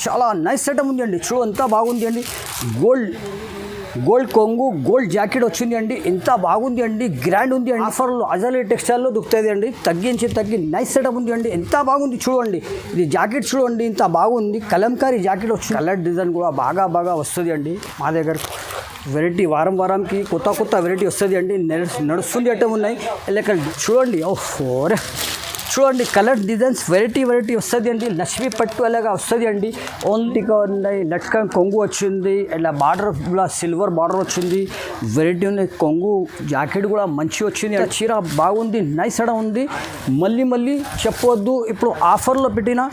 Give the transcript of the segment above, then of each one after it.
చాలా nice item ఉంది అండి. చూడు ఎంత బాగుంది అండి. గోల్డ్ కొంగు గోల్డ్ జాకెట్ వచ్చింది అండి. ఎంత బాగుంది అండి, గ్రాండ్ ఉంది అండి. ఆఫర్లో అజాలి టెక్స్టైల్లో దొరుకుతుంది అండి. తగ్గి నైస్ సెటప్ ఉంది అండి. ఎంత బాగుంది చూడండి. ఇది జాకెట్ చూడండి ఎంత బాగుంది. కలంకారీ జాకెట్ వచ్చింది. కలర్ డిజైన్ కూడా బాగా వస్తుంది అండి. మా దగ్గర వెరైటీ వారంకి కొత్త వెరైటీ వస్తుంది అండి. నడుస్తుంది ఐటమ్ ఉన్నాయి. లెక్క చూడండి. ఓరే చూడండి, కలర్ డిజైన్స్ వెరైటీ వస్తుంది అండి. లక్ష్మీ పట్టు అలాగా వస్తుంది అండి. ఓన్లీగా ఉన్నాయి. లట్కన్ కొంగు వచ్చింది. ఇలా బార్డర్ కూడా సిల్వర్ బార్డర్ వచ్చింది. వెరైటీ ఉన్నాయి. కొంగు జాకెట్ కూడా మంచి వచ్చింది. చీర బాగుంది, నైస్ అడ ఉంది. మళ్ళీ చెప్పవద్దు. ఇప్పుడు ఆఫర్లో పెట్టిన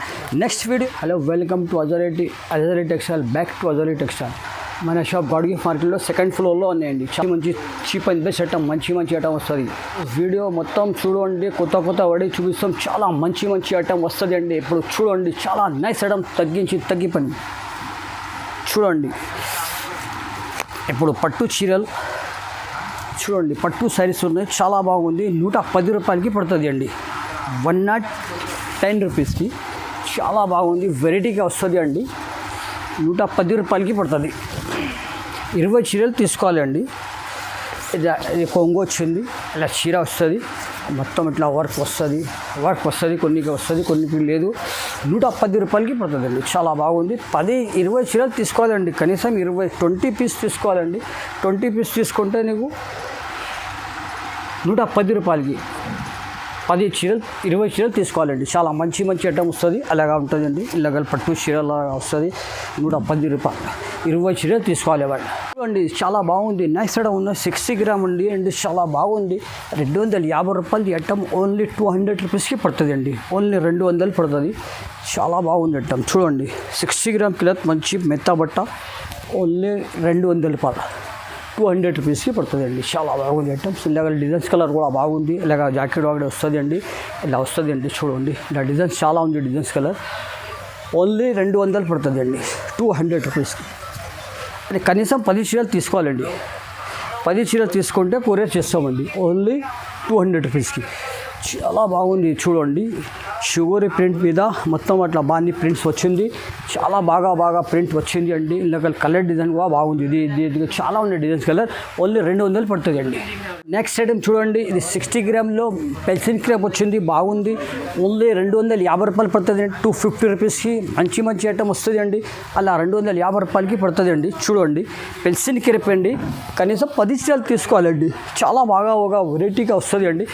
next video. Hello, welcome to అజాలి textile. Back to అజాలి textile. మన షాప్ గాడ్ గిఫ్ట్ మార్కెట్లో సెకండ్ ఫ్లోర్లో ఉన్నాయండి. చాలా మంచి చీప్ అండ్ బెస్ట్ ఐటమ్, మంచి ఐటమ్ వస్తుంది. వీడియో మొత్తం చూడండి. కొత్త వడి చూపిస్తాం. చాలా మంచి ఐటమ్ వస్తుంది అండి. ఇప్పుడు చూడండి, చాలా నైస్ ఐటమ్ తగ్గిపోయింది. చూడండి, ఇప్పుడు పట్టు చీరలు చూడండి. పట్టు శారీస్ ఉన్నాయి. చాలా బాగుంది. 110 రూపాయలకి పడుతుంది అండి. 110 రూపీస్కి చాలా బాగుంది. వెరైటీగా వస్తుంది అండి. 110 రూపాయలకి పడుతుంది. 20 చీరలు తీసుకోవాలండి. ఇది కొంగు వచ్చింది. ఇలా చీర వస్తుంది. మొత్తం ఇట్లా వర్క్ వస్తుంది. కొన్నికి వస్తుంది, కొన్నికి లేదు. 110 రూపాయలకి పడుతుందండి. చాలా బాగుంది. 10-20 చీరలు తీసుకోవాలండి. కనీసం 20 పీస్ తీసుకోవాలండి. 20 పీస్ తీసుకుంటే నీకు 110 రూపాయలకి 20 చీరలు తీసుకోవాలండి. చాలా మంచి ఐటమ్ వస్తుంది. అలాగా ఉంటుందండి. ఇలాగ పట్టు చీరలా వస్తుంది. 110 రూపాయలు 20 చీరలు తీసుకోవాలి వాళ్ళు. చూడండి, చాలా బాగుంది. నైస్ ఐటమ్ ఉంది. 60 గ్రామ్ ఉంది అండి. చాలా బాగుంది. 250 రూపాయలది ఐటమ్ ఓన్లీ 200 రూపీస్కి పడుతుంది అండి. ఓన్లీ 200 పడుతుంది. చాలా బాగుంది ఐటమ్. చూడండి, 60 గ్రామ్ కిలో మంచి మెత్త బట్ట ఓన్లీ 200 రూపాయలు 200 రూపీస్కి పడుతుంది అండి. చాలా బాగుంది ఐటమ్స్. ఇలాగ డిజైన్స్ కలర్ కూడా బాగుంది. ఇలాగ జాకెట్ వాడి వస్తుంది అండి. ఇలా వస్తుంది అండి. చూడండి, ఇలా డిజైన్స్ చాలా ఉంది. డిజైన్స్ కలర్ ఓన్లీ 200 పడుతుంది అండి. 200 రూపీస్కి. అంటే కనీసం 10 చీరలు తీసుకోవాలండి. 10 చీరలు తీసుకుంటే కొరియర్ చేస్తామండి. ఓన్లీ 200 రూపీస్కి. చాలా బాగుంది. చూడండి, షుగర్ ప్రింట్ మీద మొత్తం అట్లా బాగా ప్రింట్స్ వచ్చింది. చాలా బాగా ప్రింట్ వచ్చింది అండి. ఇలా కలర్ డిజైన్ కూడా బాగుంది. ఇది చాలా ఉంది డిజైన్స్ కలర్. ఓన్లీ 200 పడుతుంది అండి. నెక్స్ట్ ఐటమ్ చూడండి, ఇది 60 గ్రామ్లో పెన్సిల్ క్రేప్ వచ్చింది. బాగుంది. ఓన్లీ 250 రూపాయలు పడుతుంది అండి. 250 రూపీస్కి మంచి ఐటమ్ వస్తుంది అండి. అలా 250 రూపాయలకి పడుతుంది అండి. చూడండి, పెన్సిల్ క్రేప్ అండి. కనీసం 10 చీరలు తీసుకోవాలండి. చాలా బాగా ఒక వెరైటీగా వస్తుంది అండి.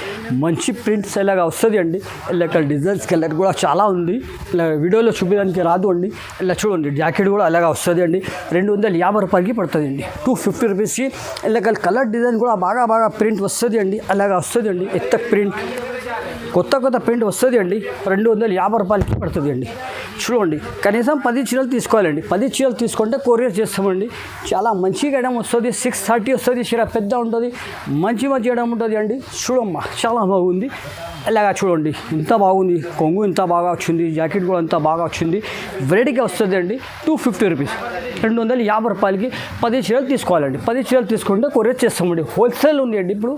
మంచి ప్రింట్స్ ఇలాగా వస్తుంది అండి. ఇలా డిజైన్స్ కలర్ కూడా చాలా ఉంది. ఇలా వీడియోలో చూపించడానికి రాదు అండి. ఇలా చూడండి, జాకెట్ కూడా అలాగా వస్తుంది అండి. 250 రూపాయలకి పడుతుంది అండి. 250 రూపీస్కి. ఇలా కలర్ డిజైన్ కూడా బాగా ప్రింట్ వస్తుంది అండి. అలాగా వస్తుంది అండి. ప్రింట్ కొత్త ప్రింట్ వస్తుంది అండి. 250 రూపాయలకి పడుతుంది అండి. చూడండి, కనీసం 10 చీరలు తీసుకోవాలండి. 10 చీరలు తీసుకుంటే కొరియర్ చేస్తామండి. చాలా మంచిగా ఐటమ్ వస్తుంది. 630 వస్తుంది. చీర పెద్ద ఉంటుంది. మంచి ఐటమ్ ఉంటుంది అండి. చూడమ్మా, చాలా బాగుంది. ఇలాగా చూడండి, ఇంత బాగుంది. కొంగు ఇంత బాగా వచ్చింది. జాకెట్ కూడా ఇంత బాగా వచ్చింది. వెరైటీగా వస్తుంది అండి. 250 రూపీస్ 250 రూపాయలకి 10 చీరలు తీసుకోవాలండి. 10 చీరలు తీసుకుంటే కొరియర్ చేస్తామండి. హోల్సేల్ ఉంది అండి. ఇప్పుడు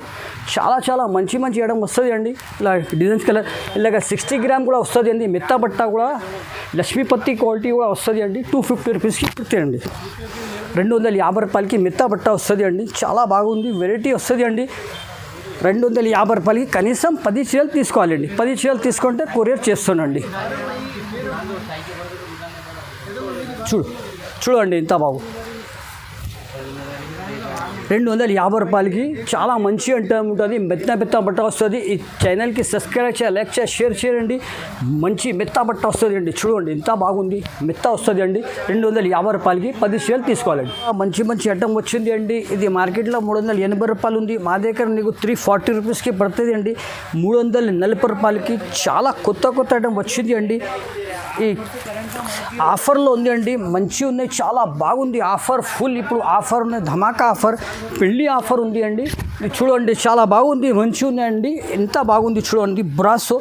చాలా మంచి ఐటమ్ వస్తుంది అండి. ఇలా డిజైన్స్ కలర్ ఇలాగ 60 గ్రామ్ కూడా వస్తుంది అండి. మెత్త బట్ట కూడా లక్ష్మీపతి క్వాలిటీ కూడా వస్తుంది అండి. 250 రూపీస్కి పెట్టండి. 250 రూపాయలకి మెత్త బట్ట వస్తుంది అండి. చాలా బాగుంది. వెరైటీ వస్తుంది అండి. 250 రూపాయలకి కనీసం 10 చీరలు తీసుకోవాలండి. 10 చీరలు తీసుకుంటే కొరియర్ చేస్తానండి. చూడండి, ఇంత బాగు 250 రూపాయలకి చాలా మంచి ఐటమ్ ఉంటుంది. మెత్త బట్ట వస్తుంది. ఈ ఛానల్కి సబ్స్క్రైబ్ చేయాలి, లైక్ చేయాలి, షేర్ చేయండి. మంచి మెత్త బట్ట వస్తుంది అండి. చూడండి, ఇంత బాగుంది. మెత్త వస్తుంది అండి. 250 రూపాయలకి 10 చీరలు తీసుకోవాలండి. మంచి ఐటమ్ వచ్చింది అండి. ఇది మార్కెట్లో 380 రూపాయలు ఉంది. మా దగ్గర నీకు 340 రూపీస్కి పడుతుంది అండి. 340 రూపాయలకి చాలా కొత్త ఐటమ్ వచ్చింది అండి. ఈ ఆఫర్లో ఉంది అండి. మంచి ఉన్నాయి. చాలా బాగుంది. Offer full. ఇప్పుడు ఆఫర్ ఉన్నాయి. ధమాకా ఆఫర్, పెళ్ళి ఆఫర్ ఉంది అండి. చూడండి, చాలా బాగుంది. మంచి ఉన్నాయండి. ఎంత బాగుంది చూడండి. బ్రాసో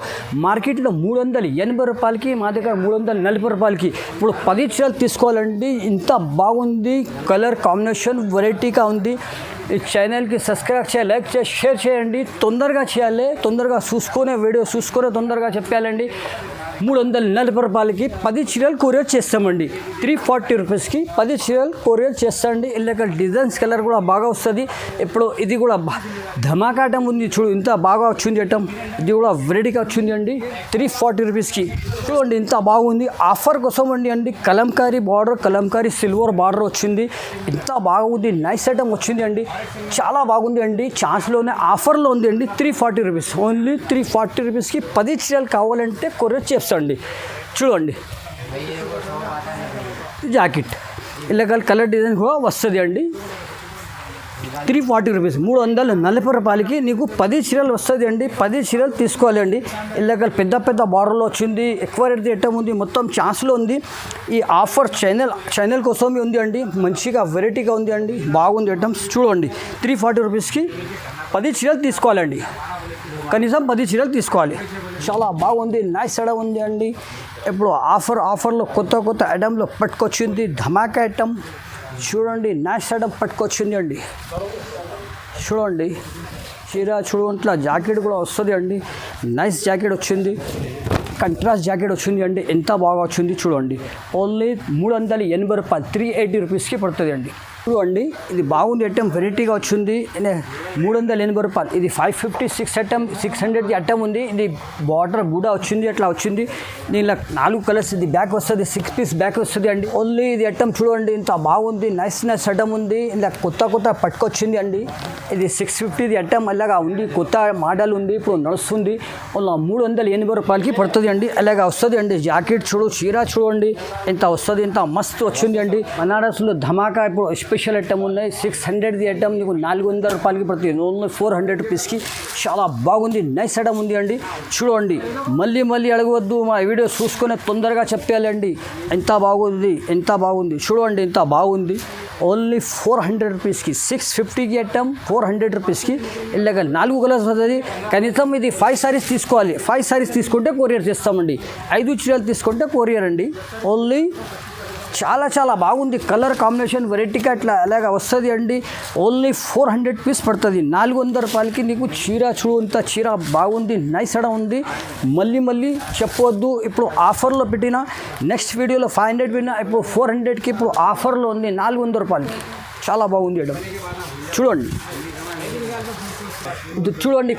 మార్కెట్లో 380 రూపాయలకి, మా దగ్గర 340 రూపాయలకి. ఇప్పుడు 10 చీరలు తీసుకోవాలండి. ఇంత బాగుంది. కలర్ కాంబినేషన్ వెరైటీగా ఉంది. ఈ ఛానల్కి సబ్స్క్రైబ్ చేయాలి, లైక్ చేసి షేర్ చేయండి. తొందరగా చేయాలి. తొందరగా చూసుకునే వీడియో చూసుకునే తొందరగా చెప్పాలండి. 340 రూపాయలకి 10 చీరలు కొరియర్ చేస్తామండి. 340 రూపీస్కి 10 చీరలు కొరియర్ చేస్తాండి. ఇలాగ డిజైన్స్ కలర్ కూడా బాగా వస్తుంది. ఇప్పుడు ఇది కూడా ధమాకా ఐటమ్ ఉంది చూడు, ఇంత బాగా వచ్చింది ఐటమ్. ఇది కూడా వెరైటీగా వచ్చింది అండి. 340 రూపీస్కి చూడండి, ఇంత బాగుంది. ఆఫర్ కోసం అండి Kalamkari border, Kalamkari silver border వచ్చింది. ఇంత బాగుంది, నైస్ ఐటమ్ వచ్చింది అండి. చాలా బాగుంది అండి. ఛాన్స్లోనే ఆఫర్లో ఉంది అండి. 340 రూపీస్, ఓన్లీ 340 రూపీస్కి 10 చీరలు కావాలంటే కొరియర్ చేస్తాండి. చూడండి జాకెట్ ఇలాగ కలర్ డిజైన్ కూడా వస్తుంది అండి. 340 రూపీస్, 340 రూపాయలకి నీకు 10 చీరలు వస్తుంది అండి. 10 చీరలు తీసుకోవాలి అండి. ఇలాగ పెద్ద పెద్ద బార్డర్లో వచ్చింది. ఎక్కువ రేట్ ఐటమ్ ఉంది, మొత్తం ఛాన్స్లో ఉంది. ఈ ఆఫర్ ఛానల్ కోసమే ఉంది అండి. మంచిగా వెరైటీగా ఉంది అండి, బాగుంది ఐటమ్స్. చూడండి 340 రూపీస్కి 10 చీరలు తీసుకోవాలండి. కనీసం 10 చీరలు తీసుకోవాలి. చాలా బాగుంది, నైస్ ఐటమ్ ఉంది అండి. ఇప్పుడు ఆఫర్లో కొత్త ఐటమ్లో పట్టుకొచ్చింది. ధమాకా ఐటమ్ చూడండి, నైస్ ఐటమ్ పట్టుకొచ్చింది అండి. చూడండి చీర చూడంట్లా జాకెట్ కూడా వస్తుంది అండి. నైస్ జాకెట్ వచ్చింది, కంట్రాస్ట్ జాకెట్ వచ్చింది అండి. ఎంత బాగా వచ్చింది చూడండి. ఓన్లీ 380 రూపాయలు, 380 రూపీస్కి పడుతుంది అండి. చూడండి ఇది బాగుంది ఐటమ్, వెరైటీగా వచ్చింది. 380 రూపాయలు. ఇది 556 ఐటమ్, 600 ఐటమ్ ఉంది. ఇది బార్డర్ కూడా వచ్చింది, అట్లా వచ్చింది. దీనిలో 4 కలర్స్. ఇది బ్యాక్ వస్తుంది, 6 పీస్ బ్యాక్ వస్తుంది అండి. ఓన్లీ ఇది ఐటమ్ చూడండి, ఇంత బాగుంది. నైస్ ఐటమ్ ఉంది. ఇలా కొత్త పట్టుకొచ్చింది అండి. ఇది 650 ఐటమ్ అలాగా ఉంది, కొత్త మోడల్ ఉంది, ఇప్పుడు నడుస్తుంది. 380 రూపాయలకి పడుతుంది అండి. అలాగా వస్తుంది అండి. జాకెట్ చీర చూడండి ఎంత వస్తుంది, ఎంత మస్తు వచ్చింది అండి. బనారస్లో ధమాకా ఇప్పుడు స్పెషల్ ఐటమ్ ఉన్నాయి. 600 ఐటమ్ నీకు 400 రూపాయలకి పడుతుంది, ఓన్లీ 400 రూపీస్కి. చాలా బాగుంది, నైస్ ఐటమ్ ఉంది అండి. చూడండి మళ్ళీ అడగవద్దు, మా వీడియో చూసుకొని తొందరగా చెప్పేయాలండి. ఎంత బాగుంది చూడండి, ఎంత బాగుంది. ఓన్లీ 400 రూపీస్కి 650కి ఐటమ్ 400 రూపీస్కి. ఇలాగ 4 కలర్స్ వస్తుంది. కనీసం ఇది 5 సారీస్ తీసుకోవాలి. 5 సారీస్ తీసుకుంటే కొరియర్ చేస్తామండి. 5 చీరలు తీసుకుంటే కొరియర్ అండి. ఓన్లీ చాలా బాగుంది. కలర్ కాంబినేషన్ వెరైటీగా అట్లా అలాగా వస్తుంది అండి. ఓన్లీ 400 పీస్ పడుతుంది. 400 రూపాయలకి నీకు చీర చూడంత చీర బాగుంది, నైస్ ఐటమ్ ఉంది. మళ్ళీ చెప్పవద్దు. ఇప్పుడు ఆఫర్లో పెట్టిన నెక్స్ట్ వీడియోలో 500 విన్నా, ఇప్పుడు 400కి ఇప్పుడు ఆఫర్లో ఉంది 400 రూపాయలకి. చాలా బాగుంది ఐటమ్. చూడండి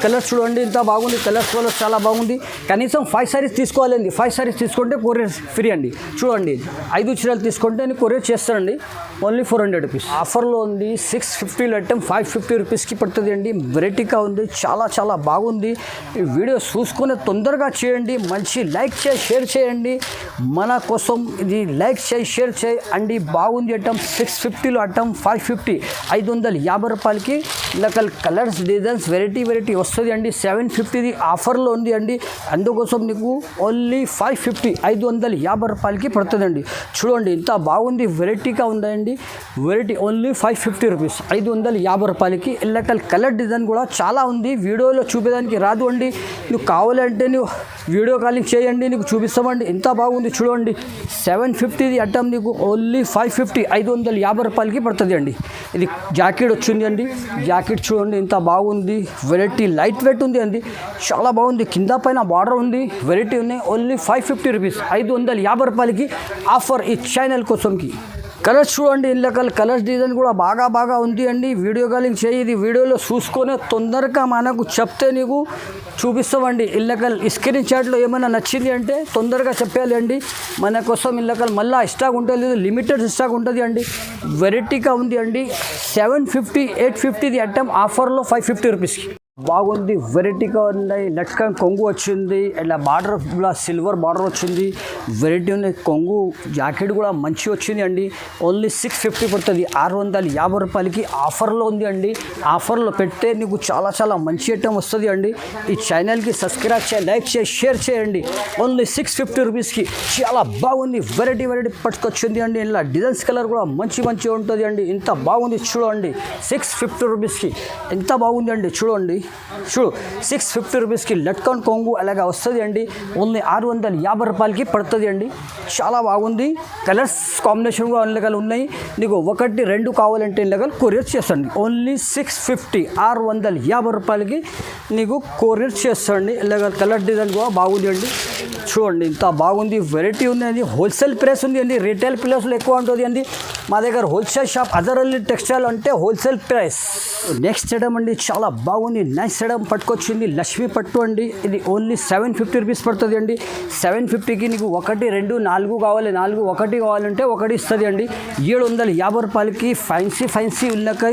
కలర్స్ చూడండి, ఇంత బాగుంది. కలర్స్ చాలా బాగుంది. కనీసం 5 సారీస్ తీసుకోవాలండి. 5 సారీస్ తీసుకుంటే కొరియర్ ఫ్రీ అండి. చూడండి 5 చీరలు తీసుకుంటే నేను కొరియర్ చేస్తానండి. Only 400 rupees. ఆఫర్లో ఉంది. 650 ఐటమ్ 550 రూపీస్కి పడుతుంది అండి. వెరైటీగా ఉంది, చాలా బాగుంది. ఈ వీడియో చూసుకొని తొందరగా చేయండి. మంచి లైక్ చేసి షేర్ చేయండి. మన కోసం ఇది లైక్ చేసి షేర్ చేయండి. బాగుంది ఐటమ్. 650లో ఐటమ్ 550, 550 రూపాయలకి. ఇలా కలర్స్ డిజైన్స్ వెరైటీ వస్తుంది అండి. 750ది ఆఫర్లో ఉంది అండి. అందుకోసం నీకు ఓన్లీ 550 రూపాయలకి పడుతుందండి. చూడండి ఇంత బాగుంది, వెరైటీగా ఉందండి. వెరైటీ ఓన్లీ 550 రూపీస్, 550 రూపాయలకి. ఇలా కలర్ డిజైన్ కూడా చాలా ఉంది. వీడియోలో చూపేదానికి రాదు అండి. నువ్వు కావాలంటే నువ్వు వీడియో కాలింగ్ చేయండి, నీకు చూపిస్తామండి. ఎంత బాగుంది చూడండి. 750ది ఐటమ్ నీకు ఓన్లీ 550 రూపాయలకి పడుతుంది అండి. ఇది జాకెట్ వచ్చింది అండి. జాకెట్ చూడండి ఎంత బాగుంది. వెరైటీ లైట్ వెయిట్ ఉంది అండి. చాలా బాగుంది. కింద పైన బార్డర్ ఉంది, వెరైటీ ఉన్నాయి. ఓన్లీ 550 రూపీస్, 550 రూపాయలకి ఆఫర్ ఈ ఛానల్ కోసంకి. కలర్స్ చూడండి, ఇలా కలర్స్ డిజైన్ కూడా బాగా ఉంది అండి. వీడియో కాలింగ్ చేయి. ఇది వీడియోలో చూసుకొని తొందరగా మనకు చెప్తే నీకు చూపిస్తామండి. ఇళ్ళకల్ స్క్రీన్ షాట్లో ఏమైనా నచ్చింది అంటే తొందరగా చెప్పాలి అండి. మన కోసం ఇళ్ళకల్ మళ్ళీ స్టాక్ ఉంటుంది, లిమిటెడ్ స్టాక్ ఉంటుంది అండి. వెరైటీగా ఉంది అండి. 750, 850ది ఐటమ్ ఆఫర్లో 550 రూపీస్కి. బాగుంది, వెరైటీగా ఉన్నాయి. లట్కన్ కొంగు వచ్చింది. ఇలా బార్డర్ కూడా సిల్వర్ బార్డర్ వచ్చింది. వెరైటీ ఉంది. కొంగు జాకెట్ కూడా మంచి వచ్చింది అండి. ఓన్లీ 650 పడుతుంది, 650 రూపాయలకి ఆఫర్లో ఉంది అండి. ఆఫర్లో పెడితే నీకు చాలా మంచి ఐటమ్ వస్తుంది అండి. ఈ ఛానల్కి సబ్స్క్రైబ్ చేయండి, లైక్ చేసి షేర్ చేయండి. ఓన్లీ 650 రూపీస్కి చాలా బాగుంది. వెరైటీ పట్టుకొచ్చింది అండి. ఇలా డిజైన్స్ కలర్ కూడా మంచి ఉంటుంది అండి. ఇంత బాగుంది చూడండి. 650 రూపీస్కి ఎంత బాగుంది అండి. చూడండి చూడు 650 రూపీస్కి లట్కన్ కొంగు అలాగా వస్తుంది అండి. ఓన్లీ 650 రూపాయలకి పడుతుంది అండి. చాలా బాగుంది. కలర్స్ కాంబినేషన్ కూడా ఇలాగలు ఉన్నాయి. నీకు 1, 2 కావాలంటే ఇలాగలు కొరియర్ చేస్తాండి. ఓన్లీ 650 650 రూపాయలకి నీకు కొరియర్ చేస్తాండి. ఇలాగ కలర్ డిజైన్ కూడా బాగుంది అండి. చూడండి ఇంత బాగుంది. వెరైటీ ఉంది అండి. హోల్సేల్ ప్రైస్ ఉంది అండి. రీటైల్ ప్రైస్లో ఎక్కువ ఉంటుంది అండి. మా దగ్గర హోల్సేల్ షాప్ అజరల్లి టెక్స్టైల్ అంటే హోల్సేల్ ప్రైస్. నెక్స్ట్ ఐటమ్ అండి చాలా బాగుంది. Nice item పట్టుకొచ్చింది. లక్ష్మీ పట్టు అండి. ఇది ఓన్లీ 750 రూపీస్ పడుతుంది అండి. 750కి నీకు 1, 2, 4 కావాలి. 4 1 కావాలంటే 1 ఇస్తుంది అండి. 750 రూపాయలకి ఫ్యాన్సీ ఇళ్ళకై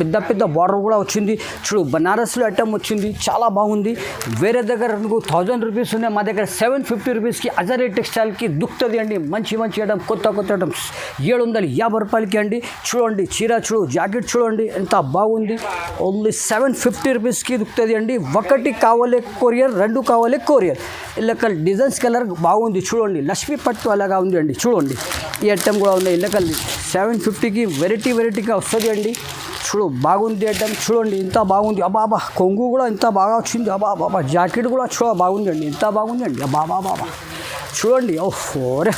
పెద్ద బార్డర్ కూడా వచ్చింది. చూడు బనారస్లో ఐటమ్ వచ్చింది. చాలా బాగుంది. వేరే దగ్గర నీకు 1000 రూపీస్ ఉన్నాయి. మా దగ్గర 750 రూపీస్కి అజరీ టెక్స్టైల్కి దుక్కుతుంది అండి. మంచి ఐటమ్ కొత్త ఐటమ్స్ 750 రూపాయలకి అండి. చూడండి చీర చూడు, జాకెట్ చూడండి ఎంత బాగుంది. ఓన్లీ 750 రూపీస్కి దుక్కుతుంది అండి. 1 కావాలి కొరియర్, 2 కావాలి కొరియర్. ఇలా డిజైన్స్ కలర్ బాగుంది. చూడండి లక్ష్మీ పట్టు అలాగా ఉంది అండి. చూడండి ఈ ఐటమ్ కూడా ఉన్నాయి. ఇళ్ళకల్లి 750కి వెరైటీగా వస్తుంది అండి. చూడు బాగుంది ఐటమ్. చూడండి ఇంత బాగుంది. అబాబా కొంగు కూడా ఇంత బాగా వచ్చింది. అబాబా జాకెట్ కూడా బాగుంది అండి. ఇంత బాగుంది అండి. అబాబా చూడండి. ఓరే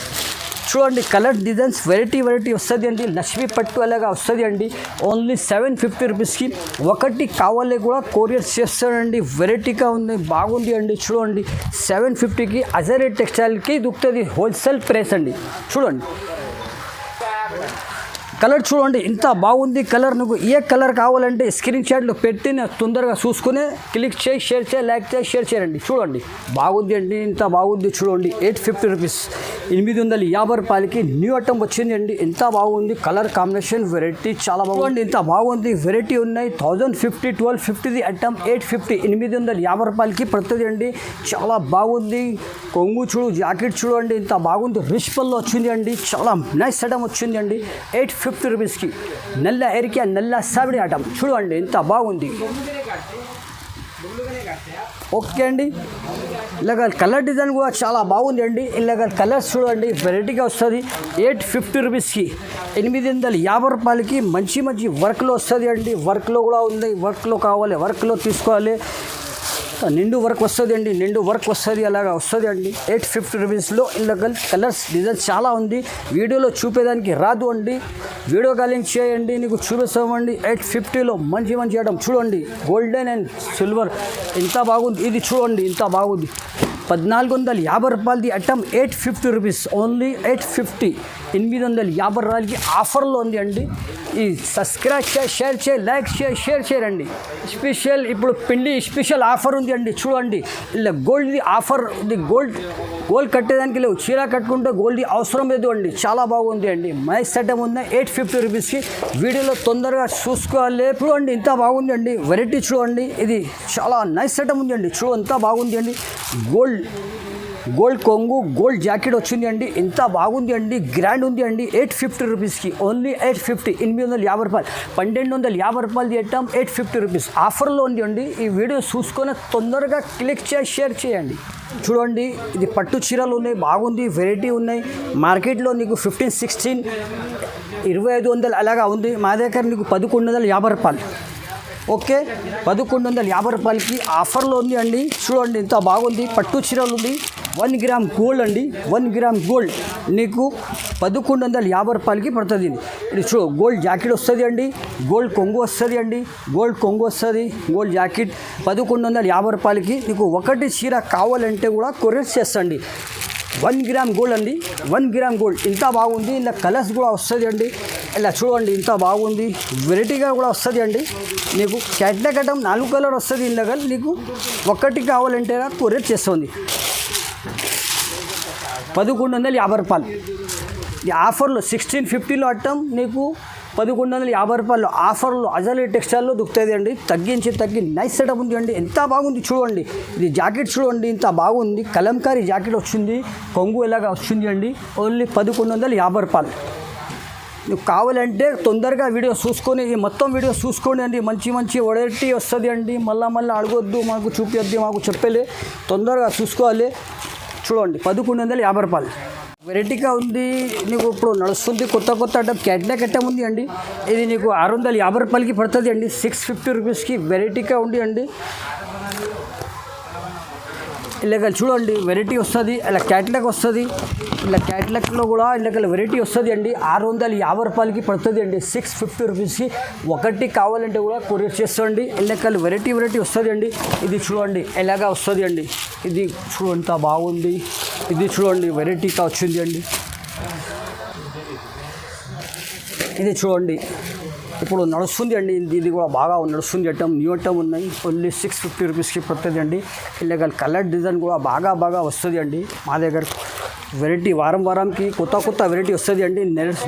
చూడండి కలర్ డిజైన్స్ వెరైటీ వస్తుంది అండి. లక్ష్మీ పట్టు అలాగా వస్తుంది అండి. ఓన్లీ 750 రూపీస్కి 1 కావాలి కూడా కొరియర్ చేస్తాడండి. వెరైటీగా ఉంది, బాగుంది అండి. చూడండి 750కి అజరీ టెక్స్టైల్కి దుక్కుతుంది. హోల్సేల్ ప్రైస్ అండి. చూడండి కలర్ చూడండి ఇంత బాగుంది. కలర్ నువ్వు ఏ కలర్ కావాలంటే స్క్రీన్ షాట్లు పెట్టి తొందరగా చూసుకుని క్లిక్ చేయి, షేర్ చేయి, లైక్ చేయి, షేర్ చేయండి. చూడండి బాగుంది అండి. ఇంత బాగుంది. చూడండి 850 రూపీస్ 850 రూపాయలకి న్యూ ఐటమ్ వచ్చింది అండి. ఎంత బాగుంది. కలర్ కాంబినేషన్ వెరైటీ చాలా బాగుంది. ఇంత బాగుంది. వెరైటీ ఉన్నాయి. 1050 1250 ఐటమ్ 850 850 రూపాయలకి పడుతుంది అండి. చాలా బాగుంది. కొంగు చూడు, జాకెట్ చూడండి ఇంత బాగుంది. రిచ్ పల్లో వచ్చింది అండి. చాలా నైస్ ఐటమ్ వచ్చింది అండి. 850 రూపీస్కి నల్ల ఎరికా నల్ల సాబడి ఐటమ్ చూడండి ఎంత బాగుంది. ఓకే అండి. ఇలాగ కలర్ డిజైన్ కూడా చాలా బాగుంది అండి. ఇలాగ కలర్స్ చూడండి వెరైటీగా వస్తుంది. 850 రూపీస్కి 850 రూపాయలకి మంచి వర్క్లో వస్తుంది అండి. వర్క్లో కూడా ఉంది. వర్క్లో కావాలి, వర్క్లో తీసుకోవాలి. నిండు వర్క్ వస్తుంది అండి. నిండు వర్క్ వస్తుంది అలాగా వస్తుంది అండి. 850 రూపీస్లో ఇలాగ కలర్స్ డిజైన్ చాలా ఉంది. వీడియోలో చూపేదానికి రాదు అండి. వీడియో కాలింగ్ చేయండి, నీకు చూపిస్తామండి. 850లో మంచి ఐటమ్ చూడండి. గోల్డెన్ అండ్ సిల్వర్ ఎంత బాగుంది. ఇది చూడండి ఇంత బాగుంది. 1450 రూపాయలది ఐటమ్ 850 రూపీస్. ఓన్లీ 850 850 రూపాయలకి ఆఫర్లో ఉంది అండి. ఈ సబ్స్క్రైబ్ చేయి, షేర్ చేయి, లైక్ చేయి, షేర్ చేయరండి. స్పెషల్ ఇప్పుడు పిండి స్పెషల్ ఆఫర్ ఉంది అండి. చూడండి ఇలా గోల్డ్ది ఆఫర్ ఉంది. గోల్డ్ కట్టేదానికి లేవు. చీర కట్టుకుంటే గోల్డ్ది అవసరం లేదు అండి. చాలా బాగుంది అండి. నైస్ ఐటమ్ ఉంది 850 రూపీస్కి. వీడియోలో తొందరగా చూసుకోవాలి. చూడండి ఇంత బాగుంది అండి. వెరైటీ చూడండి. ఇది చాలా నైస్ ఐటమ్ ఉంది అండి. చూడు ఎంత బాగుంది అండి. గోల్డ్ కొంగు, గోల్డ్ జాకెట్ వచ్చింది అండి. ఎంత బాగుంది అండి. గ్రాండ్ ఉంది అండి. 850 రూపీస్కి ఓన్లీ 850 850 రూపాయలు 1250 రూపాయలది ఐటమ్ 850 రూపీస్ ఆఫర్లో ఉంది అండి. ఈ వీడియో చూసుకొని తొందరగా క్లిక్ చేసి షేర్ చేయండి. చూడండి ఇది పట్టు చీరలు ఉన్నాయి. బాగుంది. వెరైటీ ఉన్నాయి. మార్కెట్లో నీకు 15, 16, 2500 అలాగా ఉంది. మా దగ్గర నీకు 1150 రూపాయలు. ఓకే 1150 రూపాయలకి ఆఫర్లో ఉంది అండి. చూడండి ఇంత బాగుంది. పట్టు చీరలు ఉంది. 1 గ్రామ్ గోల్డ్ అండి. 1 గ్రామ్ గోల్డ్ నీకు 1150 రూపాయలకి పడుతుంది. ఇది చూడు గోల్డ్ జాకెట్ వస్తుంది అండి. గోల్డ్ కొంగు వస్తుంది అండి. గోల్డ్ జాకెట్ 1150 రూపాయలకి. నీకు 1 చీర కావాలంటే కూడా కొరియర్ చేస్తండి. 1 గ్రామ్ గోల్డ్ అండి. 1 గ్రామ్ గోల్డ్ ఇంత బాగుంది. ఇలా కలర్స్ కూడా వస్తుంది అండి. ఇలా చూడండి ఇంత బాగుంది. వెరైటీగా కూడా వస్తుంది అండి. నీకు కట్టం 4 కలర్ వస్తుంది. ఇలాగ నీకు 1 కావాలంటే కొరియర్ చేస్తుంది. 1150 రూపాయలు ఈ ఆఫర్లో 1650లో అట్టం నీకు 1150 రూపాయలు ఆఫర్లో అజలీ టెక్స్టైల్లో దొరుకుతుంది అండి. తగ్గి నైస్ సెటప్ ఉంది అండి. ఎంత బాగుంది చూడండి. ఇది జాకెట్ చూడండి ఇంత బాగుంది. కలంకారీ జాకెట్ వచ్చింది. కొంగు ఎలాగా వచ్చింది అండి. ఓన్లీ 1150 రూపాయలు. నువ్వు కావాలంటే తొందరగా వీడియో చూసుకొని మొత్తం వీడియో చూసుకోండి అండి. మంచి వెరైటీ వస్తుంది అండి. మళ్ళీ అడగొద్దు, మాకు చూపించద్దు, మాకు చెప్పలే. తొందరగా చూసుకోవాలి. చూడండి 1150 రూపాయలు. వెరైటీగా ఉంది నీకు ఇప్పుడు నడుస్తుంది కొత్త ఐటమ్ క్యాట్లాగ్ ఐటమ్ ఉంది అండి. ఇది నీకు 650 రూపాయలకి పడుతుంది అండి. 650 రూపీస్కి వెరైటీగా ఉంది అండి. ఇలాగ చూడండి వెరైటీ వస్తుంది, ఇలా క్యాట్లాగ్ వస్తుంది. ఇలా క్యాట్లాగ్లో కూడా ఇలాగ వెరైటీ వస్తుంది అండి. 650 రూపాయలకి పడుతుంది అండి. 650 రూపీస్కి ఒకటి కావాలంటే కూడా కొరియర్ చేస్తుంది. ఇలాగ వెరైటీ వస్తుంది అండి. ఇది చూడండి ఎలాగా వస్తుంది అండి. ఇది చూడంత బాగుంది. ఇది చూడండి వెరైటీగా వచ్చింది అండి. ఇది చూడండి ఇప్పుడు నడుస్తుంది అండి. ఇది కూడా బాగా నడుస్తుంది ఐటమ్, న్యూ ఐటమ్ ఉన్నాయి. ఓన్లీ 650 రూపీస్కి పడుతుంది అండి. ఇలాగ కలర్ డిజైన్ కూడా బాగా వస్తుంది అండి. మా దగ్గర వెరైటీ వారంకి కొత్త వెరైటీ వస్తుంది అండి.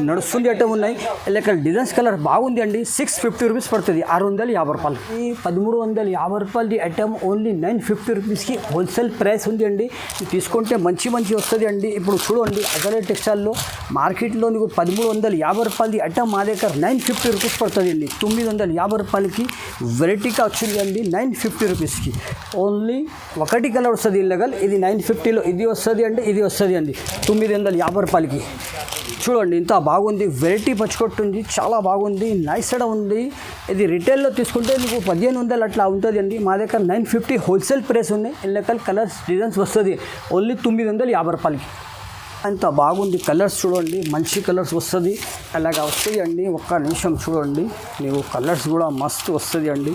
నడుస్తుంది ఐటమ్ ఉన్నాయి. ఇలాగ డిజైన్స్ కలర్ బాగుంది అండి. 650 రూపీస్ పడుతుంది. 650 రూపాయలు. ఈ 1350 రూపాయలది ఐటమ్ ఓన్లీ 950 రూపీస్కి హోల్సేల్ ప్రైస్ ఉంది అండి. తీసుకుంటే మంచి వస్తుంది అండి. ఇప్పుడు చూడండి అగరే టెక్స్టైల్లో మార్కెట్లో నీకు 1350 రూపాయలది ఐటమ్ మా దగ్గర 950 రూపీస్ పడుతుంది అండి. 950 రూపాయలకి వెరైటీగా వచ్చింది అండి. 950 రూపీస్కి ఓన్లీ ఒకటి కలర్ వస్తుంది. ఇలాగల్ ఇది 950లో ఇది వస్తుంది అండి, ఇది వస్తుంది అండి. 950 రూపాయలకి చూడండి ఇంత బాగుంది. వెరైటీ పచ్చికొట్టుంది, చాలా బాగుంది. నైస్ కూడా ఉంది. ఇది రిటైల్లో తీసుకుంటే మీకు 1500 అట్లా ఉంటుంది అండి. మా దగ్గర 950 హోల్సేల్ ప్రైస్ ఉన్నాయి. ఇలాగల్ కలర్స్ డిజైన్స్ వస్తుంది ఓన్లీ 950 రూపాయలకి. అంత బాగుంది. కలర్స్ చూడండి మంచి కలర్స్ వస్తుంది. అలాగా వస్తుంది అండి. ఒక్క నిమిషం చూడండి మీకు కలర్స్ కూడా మస్తు వస్తుంది అండి.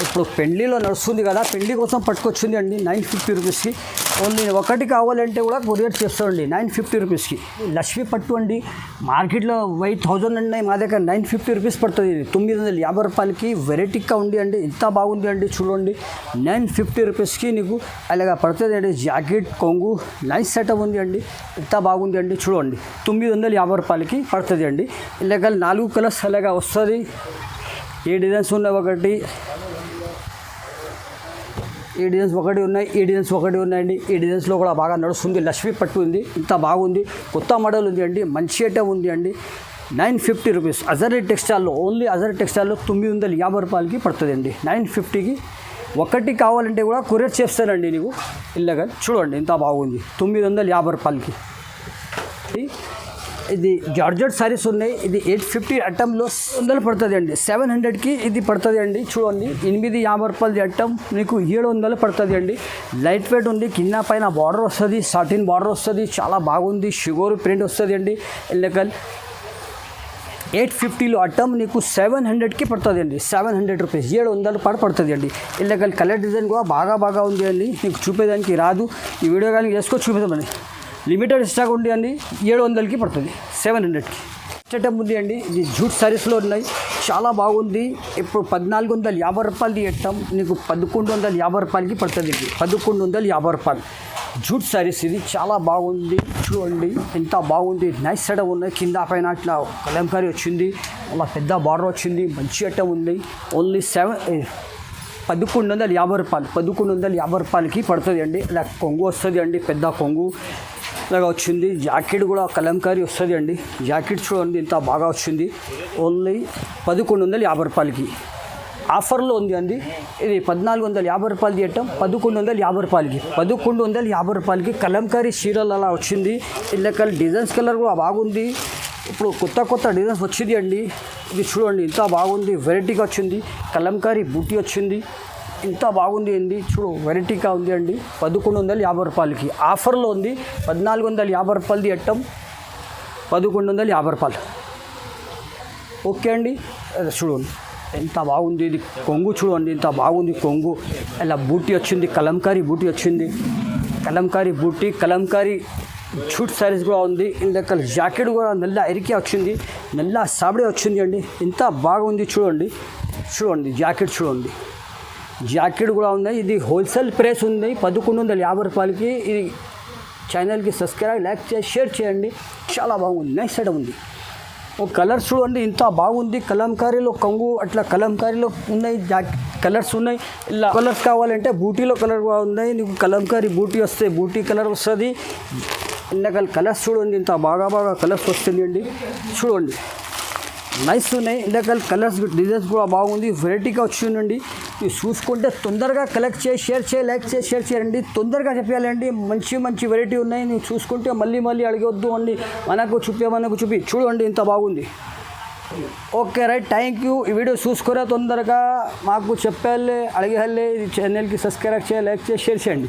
ఇప్పుడు పెళ్లిలో నడుస్తుంది కదా, పెళ్లి కోసం పట్టుకొచ్చింది అండి 950 రూపీస్కి. ఓన్లీ ఒకటి కావాలంటే కూడా కొరియర్ చేస్తామండి 950 రూపీస్కి. లక్ష్మీ పట్టు అండి. మార్కెట్లో 1000 ఉన్నాయి, మా దగ్గర 950 రూపీస్ పడుతుంది. 950 రూపాయలకి వెరైటీగా ఉంది అండి. ఇంత బాగుంది అండి. చూడండి 950 రూపీస్కి నీకు అలాగా పడుతుంది అండి. జాకెట్ కొంగు నైస్ సెటప్ ఉంది అండి. ఇంత బాగుంది అండి. చూడండి 950 రూపాయలకి పడుతుంది అండి. ఇలాగ 4 కలర్స్ అలాగా వస్తుంది. ఏ డిజైన్స్ ఉన్నాయి ఒకటి, ఈ డిజైన్స్ ఒకటి ఉన్నాయి, ఈ డిజైన్స్ ఒకటి ఉన్నాయండి. ఈ డిజైన్స్లో కూడా బాగా నడుస్తుంది. లక్ష్మీ పట్టు ఉంది. ఇంత బాగుంది. కొత్త మోడల్ ఉంది అండి. మంచి ఐటమ్ ఉంది అండి. 950 రూపీస్ అజరీ టెక్స్టైల్లో, ఓన్లీ అజరీ టెక్స్టైల్లో 950 రూపాయలకి పడుతుంది అండి. 950కి ఒకటి కావాలంటే కూడా కొరియర్ చేస్తానండి నీకు. ఇలాగ చూడండి ఇంత బాగుంది. 950 రూపాయలకి. ఇది జార్జెట్ సారీస్ ఉన్నాయి. ఇది 850 ఐటమ్లో 100 పడుతుంది అండి. 700కి ఇది పడుతుంది అండి. చూడండి 850 రూపాయలది ఐటమ్ మీకు 700 పడుతుంది అండి. లైట్ వెయిట్ ఉంది. కింద పైన బార్డర్ వస్తుంది, సాటిన్ బార్డర్ వస్తుంది. చాలా బాగుంది. షుగర్ ప్రింట్ వస్తుంది అండి. ఎల్లకల్ 850లో ఐటమ్ నీకు 700కి పడుతుంది అండి. 700 రూపీస్ 700 పడుతుంది అండి. ఎల్లకల్ కలర్ డిజైన్ కూడా బాగా ఉంది అండి. నీకు చూపేదానికి రాదు. ఈ వీడియో కానీ వేసుకొని చూపిద్దామండి. లిమిటెడ్ స్టాక్ ఉంది అండి. 700కి పడుతుంది. 700కి సెటప్ ఉంది అండి. ఇది జూట్ సారీస్లో ఉన్నాయి. చాలా బాగుంది. ఇప్పుడు 1450 రూపాయలది ఐటమ్ నీకు 1150 రూపాయలకి పడుతుంది. 1150 రూపాయలు జూట్ సారీస్. ఇది చాలా బాగుంది. చూడండి ఎంత బాగుంది. నైస్ సెటప్ ఉన్నాయి. కింద పైన అట్లా కలంకారీ వచ్చింది. అలా పెద్ద బార్డర్ వచ్చింది. మంచి ఐటమ్ ఉంది. ఓన్లీ 1150 రూపాయలు. 1150 రూపాయలకి పడుతుంది అండి. ఇలా కొంగు వస్తుంది అండి. పెద్ద కొంగు ఇలాగా వచ్చింది. జాకెట్ కూడా కలంకారీ వస్తుంది అండి. జాకెట్ చూడండి ఇంత బాగా వచ్చింది. ఓన్లీ 1150 రూపాయలకి ఆఫర్లో ఉంది అండి. ఇది 1450 రూపాయలది ఐటమ్ 1150 రూపాయలకి. 1150 రూపాయలకి కలంకారీ చీరలు అలా వచ్చింది. ఇళ్ళకల్ డిజైన్స్ కలర్ కూడా బాగుంది. ఇప్పుడు కొత్త డిజైన్స్ వచ్చింది అండి. ఇది చూడండి ఇంత బాగుంది. వెరైటీగా వచ్చింది. కలంకారీ బూటీ వచ్చింది. ఇంత బాగుంది అండి. చూడు వెరైటీగా ఉంది అండి. 1150 రూపాయలకి ఆఫర్లో ఉంది. 1450 రూపాయలది ఐటమ్ 1150 రూపాయలు. ఓకే అండి. చూడండి ఎంత బాగుంది. ఇది కొంగు చూడండి ఎంత బాగుంది. కొంగు ఇలా బూటీ వచ్చింది. కలంకారీ బూటీ వచ్చింది. కలంకారీ బూటీ కలంకారీ జూట్ సారీస్ కూడా ఉంది. ఇందులో జాకెట్ కూడా నల్ల ఎరికే వచ్చింది. నల్ల సాబడే వచ్చింది అండి. ఎంత బాగుంది చూడండి. జాకెట్ చూడండి. జాకెట్ కూడా ఉన్నాయి. ఇది హోల్సేల్ ప్రైస్ ఉంది 1150 రూపాయలకి. ఇది ఛానల్కి సబ్స్క్రైబ్, లైక్ చేసి షేర్ చేయండి. చాలా బాగుంది. నైస్ ఐటమ్ ఉంది. ఓ కలర్స్ చూడండి ఇంత బాగుంది. కలంకారీలో కొంగు అట్లా కలంకారీలో ఉన్నాయి. కలర్స్ ఉన్నాయి. ఇలా కలర్స్ కావాలంటే బూటీలో కలర్ కూడా ఉన్నాయి. నీకు కలంకారీ బూటీ వస్తే బూటీ కలర్ వస్తుంది. ఇందాక కలర్స్ చూడండి ఇంత బాగా కలర్స్ వస్తుంది అండి. చూడండి నైస్ ఉన్నాయి. ఇందాక కలర్స్ డిజైన్స్ కూడా బాగుంది, వెరైటీగా వచ్చిందండి. మీరు చూసుకుంటే తొందరగా కలెక్ట్ చేసి షేర్ చేయి, లైక్ చేసి షేర్ చేయండి. తొందరగా చెప్పాలండి, మంచి మంచి వెరైటీ ఉన్నాయి. ನೀವು చూసుకుంటే మళ్ళీ అడిగొద్దు అండి. మనకు చూపి చూడండి ఇంత బాగుంది. Okay right, thank you. ఈ వీడియో చూసుకోరా తొందరగా మాకు చెప్పాలి, అడిగేయాలి. ఈ ఛానల్కి సబ్స్క్రైబ్ చేయాలి, లైక్ చేసి షేర్ చేయండి.